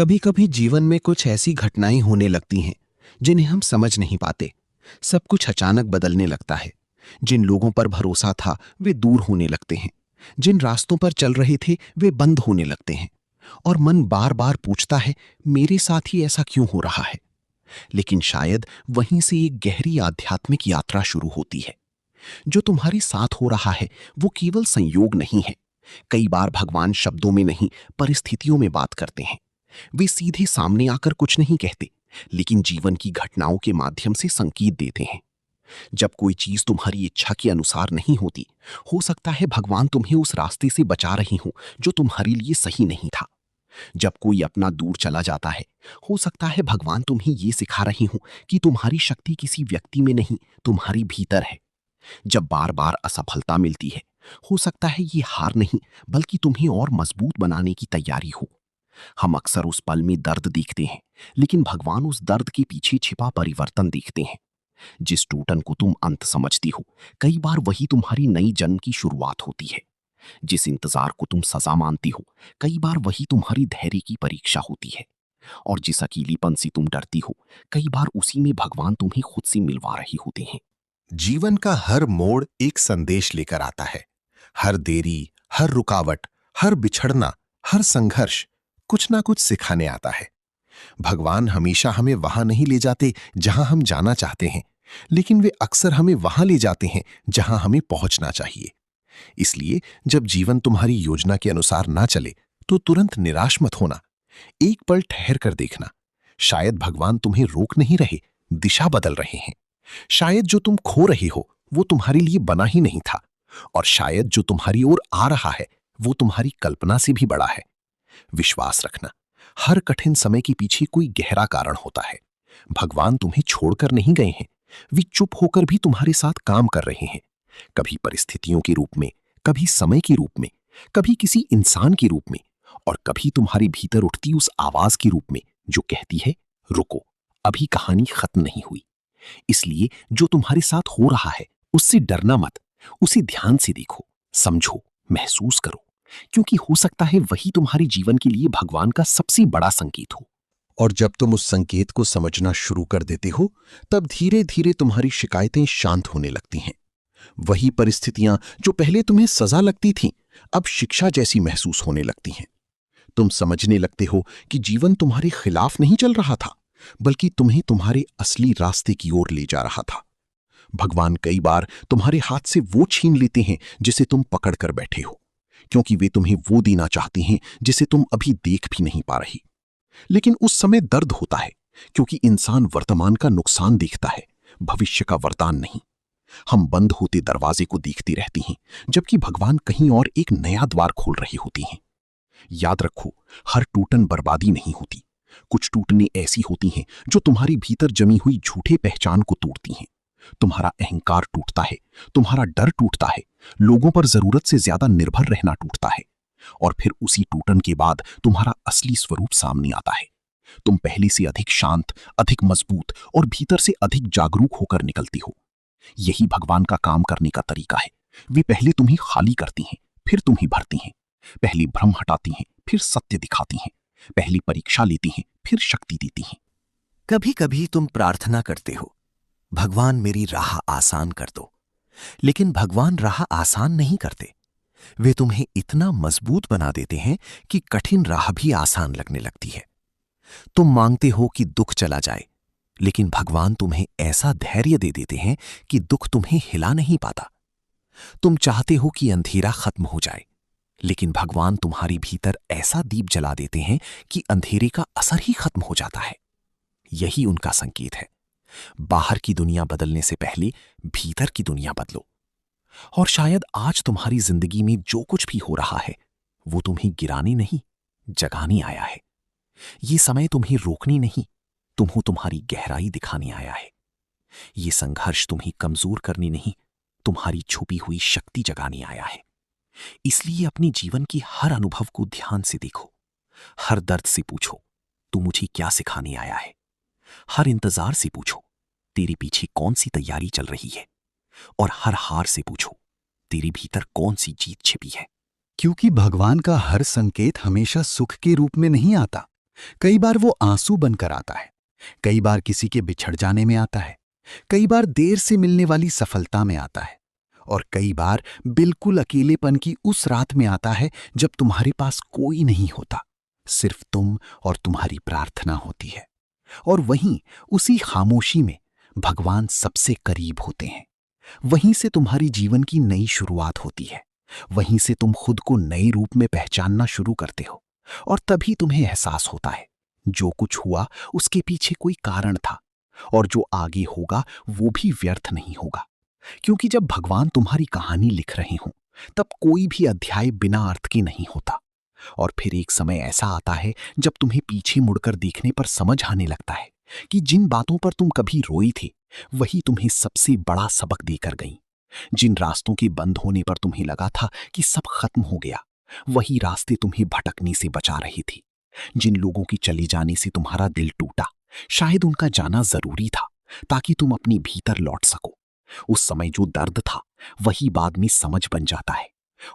कभी कभी जीवन में कुछ ऐसी घटनाएं होने लगती हैं जिन्हें हम समझ नहीं पाते। सब कुछ अचानक बदलने लगता है। जिन लोगों पर भरोसा था वे दूर होने लगते हैं। जिन रास्तों पर चल रहे थे वे बंद होने लगते हैं। और मन बार बार पूछता है, मेरे साथ ही ऐसा क्यों हो रहा है। लेकिन शायद वहीं से एक गहरी आध्यात्मिक यात्रा शुरू होती है। जो तुम्हारे साथ हो रहा है वो केवल संयोग नहीं है। कई बार भगवान शब्दों में नहीं, परिस्थितियों में बात करते हैं। वे सीधे सामने आकर कुछ नहीं कहते, लेकिन जीवन की घटनाओं के माध्यम से संकेत देते हैं। जब कोई चीज तुम्हारी इच्छा के अनुसार नहीं होती, हो सकता है भगवान तुम्हें उस रास्ते से बचा रही हो जो तुम्हारे लिए सही नहीं था। जब कोई अपना दूर चला जाता है, हो सकता है भगवान तुम्हें ये सिखा रही हो कि तुम्हारी शक्ति किसी व्यक्ति में नहीं, तुम्हारी भीतर है। जब बार बार असफलता मिलती है, हो सकता है ये हार नहीं, बल्कि तुम्हें और मजबूत बनाने की तैयारी हो। हम अक्सर उस पल में दर्द देखते हैं, लेकिन भगवान उस दर्द के पीछे छिपा परिवर्तन देखते हैं। जिस टूटन को तुम अंत समझती हो, कई बार वही तुम्हारी नई जन्म की शुरुआत होती है। जिस इंतजार को तुम सजा मानती हो, कई बार वही तुम्हारी धैर्य की परीक्षा होती है। और जिस अकेलीपन से तुम डरती हो, कई बार उसी में भगवान तुम्हें खुद से मिलवा रहे होते हैं। जीवन का हर मोड़ एक संदेश लेकर आता है। हर देरी, हर रुकावट, हर बिछड़ना, हर संघर्ष कुछ ना कुछ सिखाने आता है। भगवान हमेशा हमें वहां नहीं ले जाते जहां हम जाना चाहते हैं, लेकिन वे अक्सर हमें वहां ले जाते हैं जहां हमें पहुंचना चाहिए। इसलिए जब जीवन तुम्हारी योजना के अनुसार ना चले, तो तुरंत निराश मत होना। एक पल ठहर कर देखना। शायद भगवान तुम्हें रोक नहीं रहे, दिशा बदल रहे हैं। शायद जो तुम खो रहे हो वो तुम्हारे लिए बना ही नहीं था, और शायद जो तुम्हारी ओर आ रहा है वो तुम्हारी कल्पना से भी बड़ा है। विश्वास रखना, हर कठिन समय के पीछे कोई गहरा कारण होता है। भगवान तुम्हें छोड़कर नहीं गए हैं, वे चुप होकर भी तुम्हारे साथ काम कर रहे हैं। कभी परिस्थितियों के रूप में, कभी समय के रूप में, कभी किसी इंसान के रूप में, और कभी तुम्हारे भीतर उठती उस आवाज के रूप में जो कहती है, रुको, अभी कहानी खत्म नहीं हुई। इसलिए जो तुम्हारे साथ हो रहा है उससे डरना मत, उसे ध्यान से देखो, समझो, महसूस करो, क्योंकि हो सकता है वही तुम्हारे जीवन के लिए भगवान का सबसे बड़ा संकेत हो। और जब तुम उस संकेत को समझना शुरू कर देते हो, तब धीरे धीरे तुम्हारी शिकायतें शांत होने लगती हैं। वही परिस्थितियां जो पहले तुम्हें सजा लगती थीं, अब शिक्षा जैसी महसूस होने लगती हैं। तुम समझने लगते हो कि जीवन तुम्हारे खिलाफ नहीं चल रहा था, बल्कि तुम्हें तुम्हारे असली रास्ते की ओर ले जा रहा था। भगवान कई बार तुम्हारे हाथ से वो छीन लेते हैं जिसे तुम पकड़ कर बैठे हो, क्योंकि वे तुम्हें वो देना चाहते हैं जिसे तुम अभी देख भी नहीं पा रही। लेकिन उस समय दर्द होता है, क्योंकि इंसान वर्तमान का नुकसान देखता है, भविष्य का वरदान नहीं। हम बंद होते दरवाजे को देखती रहती हैं, जबकि भगवान कहीं और एक नया द्वार खोल रही होती हैं। याद रखो, हर टूटन बर्बादी नहीं होती। कुछ टूटने ऐसी होती हैं जो तुम्हारी भीतर जमी हुई झूठे पहचान को तोड़ती हैं। तुम्हारा अहंकार टूटता है, तुम्हारा डर टूटता है, लोगों पर जरूरत से ज्यादा निर्भर रहना टूटता है। और फिर उसी टूटन के बाद तुम्हारा असली स्वरूप सामने आता है। तुम पहले से अधिक शांत, अधिक मजबूत और भीतर से अधिक जागरूक होकर निकलती हो। यही भगवान का काम करने का तरीका है। वे पहले तुम्हें खाली करती हैं, फिर तुम्हें भरती हैं। पहले भ्रम हटाती हैं, फिर सत्य दिखाती हैं। पहली परीक्षा लेती हैं, फिर शक्ति देती हैं। कभी कभी तुम प्रार्थना करते हो, भगवान मेरी राह आसान कर दो। लेकिन भगवान राह आसान नहीं करते। वे तुम्हें इतना मजबूत बना देते हैं कि कठिन राह भी आसान लगने लगती है। तुम मांगते हो कि दुख चला जाए, लेकिन भगवान तुम्हें ऐसा धैर्य दे देते हैं कि दुख तुम्हें हिला नहीं पाता। तुम चाहते हो कि अंधेरा खत्म हो जाए, लेकिन भगवान तुम्हारी भीतर ऐसा दीप जला देते हैं कि अंधेरे का असर ही खत्म हो जाता है। यही उनका संकेत है। बाहर की दुनिया बदलने से पहले भीतर की दुनिया बदलो। और शायद आज तुम्हारी जिंदगी में जो कुछ भी हो रहा है वो तुम्हें गिराने नहीं, जगाने आया है। ये समय तुम्हें रोकने नहीं, तुम्हारी गहराई दिखाने आया है। ये संघर्ष तुम्हें कमजोर करने नहीं, तुम्हारी छुपी हुई शक्ति जगाने आया है। इसलिए अपने जीवन के हर अनुभव को ध्यान से देखो। हर दर्द से पूछो, तू मुझे क्या सिखाने आया है। हर इंतजार से पूछो, तेरे पीछे कौन सी तैयारी चल रही है। और हर हार से पूछो, तेरे भीतर कौन सी जीत छिपी है। क्योंकि भगवान का हर संकेत हमेशा सुख के रूप में नहीं आता, कई बार वो आंसू बनकर आता है, कई बार किसी के बिछड़ जाने में आता है, कई बार देर से मिलने वाली सफलता में आता है, और कई बार बिल्कुल अकेलेपन की उस रात में आता है जब तुम्हारे पास कोई नहीं होता, सिर्फ तुम और तुम्हारी प्रार्थना होती है। और वहीं उसी खामोशी में भगवान सबसे करीब होते हैं। वहीं से तुम्हारी जीवन की नई शुरुआत होती है। वहीं से तुम खुद को नए रूप में पहचानना शुरू करते हो। और तभी तुम्हें एहसास होता है जो कुछ हुआ उसके पीछे कोई कारण था, और जो आगे होगा वो भी व्यर्थ नहीं होगा। क्योंकि जब भगवान तुम्हारी कहानी लिख रहे हों तब कोई भी अध्याय बिना अर्थ के नहीं होता। और फिर एक समय ऐसा आता है जब तुम्हें पीछे मुड़कर देखने पर समझ आने लगता है कि जिन बातों पर तुम कभी रोए थे वही तुम्हें सबसे बड़ा सबक देकर गईं। जिन रास्तों के बंद होने पर तुम्हें लगा था कि सब खत्म हो गया, वही रास्ते तुम्हें भटकने से बचा रहे थे। जिन लोगों के चले जाने से तुम्हारा दिल टूटा, शायद उनका जाना जरूरी था ताकि तुम अपने भीतर लौट सको। उस समय जो दर्द था वही बाद में समझ बन जाता है,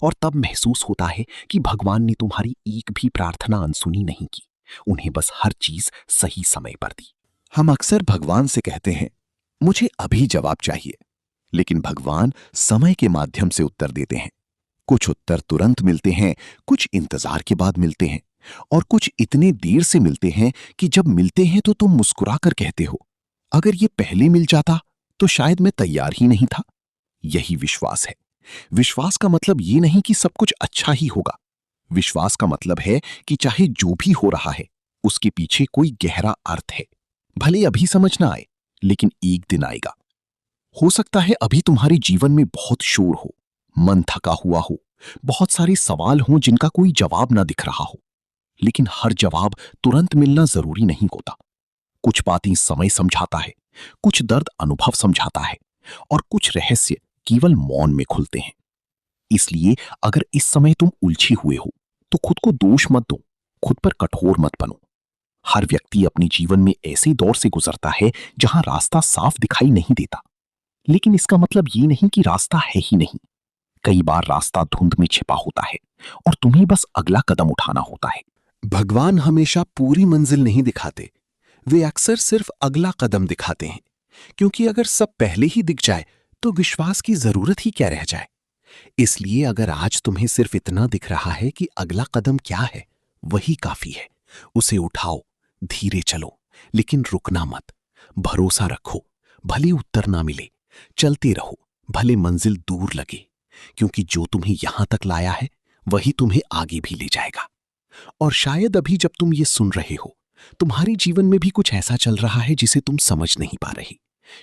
और तब महसूस होता है कि भगवान ने तुम्हारी एक भी प्रार्थना अनसुनी नहीं की, उन्हें बस हर चीज सही समय पर दी। हम अक्सर भगवान से कहते हैं, मुझे अभी जवाब चाहिए, लेकिन भगवान समय के माध्यम से उत्तर देते हैं। कुछ उत्तर तुरंत मिलते हैं, कुछ इंतजार के बाद मिलते हैं, और कुछ इतने देर से मिलते हैं कि जब मिलते हैं तो तुम मुस्कुरा कर कहते हो, अगर ये पहले मिल जाता तो शायद मैं तैयार ही नहीं था। यही विश्वास है। विश्वास का मतलब ये नहीं कि सब कुछ अच्छा ही होगा। विश्वास का मतलब है कि चाहे जो भी हो रहा है उसके पीछे कोई गहरा अर्थ है। भले अभी समझ ना आए, लेकिन एक दिन आएगा। हो सकता है अभी तुम्हारे जीवन में बहुत शोर हो, मन थका हुआ हो, बहुत सारे सवाल हों जिनका कोई जवाब ना दिख रहा हो, लेकिन हर जवाब तुरंत मिलना जरूरी नहीं होता। कुछ बातें समय समझाता है, कुछ दर्द अनुभव समझाता है, और कुछ रहस्य केवल मौन में खुलते हैं। इसलिए अगर इस समय तुम उलझे हुए हो तो खुद को दोष मत दो, खुद पर कठोर मत बनो। हर व्यक्ति अपने जीवन में ऐसे दौर से गुजरता है जहां रास्ता साफ दिखाई नहीं देता, लेकिन इसका मतलब ये नहीं कि रास्ता है ही नहीं। कई बार रास्ता धुंध में छिपा होता है और तुम्हें बस अगला कदम उठाना होता है। भगवान हमेशा पूरी मंजिल नहीं दिखाते, वे अक्सर सिर्फ अगला कदम दिखाते हैं, क्योंकि अगर सब पहले ही दिख जाए तो विश्वास की जरूरत ही क्या रह जाए। इसलिए अगर आज तुम्हें सिर्फ इतना दिख रहा है कि अगला कदम क्या है, वही काफी है। उसे उठाओ, धीरे चलो, लेकिन रुकना मत। भरोसा रखो, भले उत्तर ना मिले। चलते रहो, भले मंजिल दूर लगे, क्योंकि जो तुम्हें यहां तक लाया है वही तुम्हें आगे भी ले जाएगा। और शायद अभी जब तुम ये सुन रहे हो, तुम्हारे जीवन में भी कुछ ऐसा चल रहा है जिसे तुम समझ नहीं पा रहे।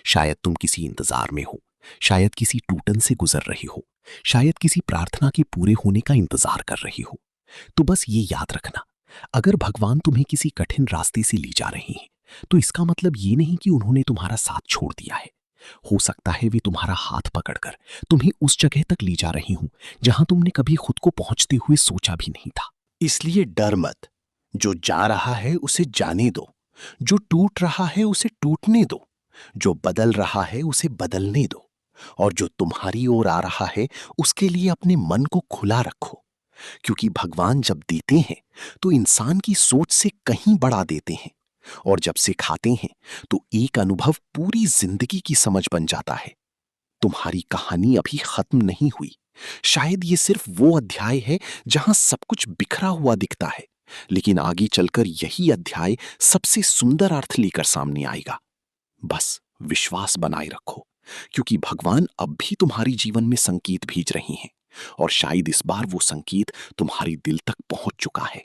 शायद तुम किसी इंतजार में हो, शायद किसी टूटन से गुजर रही हो, शायद किसी प्रार्थना के पूरे होने का इंतजार कर रही हो। तो बस ये याद रखना, अगर भगवान तुम्हें किसी कठिन रास्ते से ले जा रहे हैं तो इसका मतलब ये नहीं कि उन्होंने तुम्हारा साथ छोड़ दिया है। हो सकता है वे तुम्हारा हाथ पकड़कर तुम्हें उस जगह तक ले जा रही हूं जहां तुमने कभी खुद को पहुंचते हुए सोचा भी नहीं था। इसलिए डर मत। जो जा रहा है उसे जाने दो, जो टूट रहा है उसे टूटने दो, जो बदल रहा है उसे बदलने दो, और जो तुम्हारी ओर आ रहा है उसके लिए अपने मन को खुला रखो। क्योंकि भगवान जब देते हैं तो इंसान की सोच से कहीं बढ़ा देते हैं, और जब सिखाते हैं तो एक अनुभव पूरी जिंदगी की समझ बन जाता है। तुम्हारी कहानी अभी खत्म नहीं हुई। शायद ये सिर्फ वो अध्याय है जहां सब कुछ बिखरा हुआ दिखता है, लेकिन आगे चलकर यही अध्याय सबसे सुंदर अर्थ लेकर सामने आएगा। बस विश्वास बनाए रखो, क्योंकि भगवान अब भी तुम्हारी जीवन में संकेत भेज रहे हैं, और शायद इस बार वो संकेत तुम्हारे दिल तक पहुंच चुका है।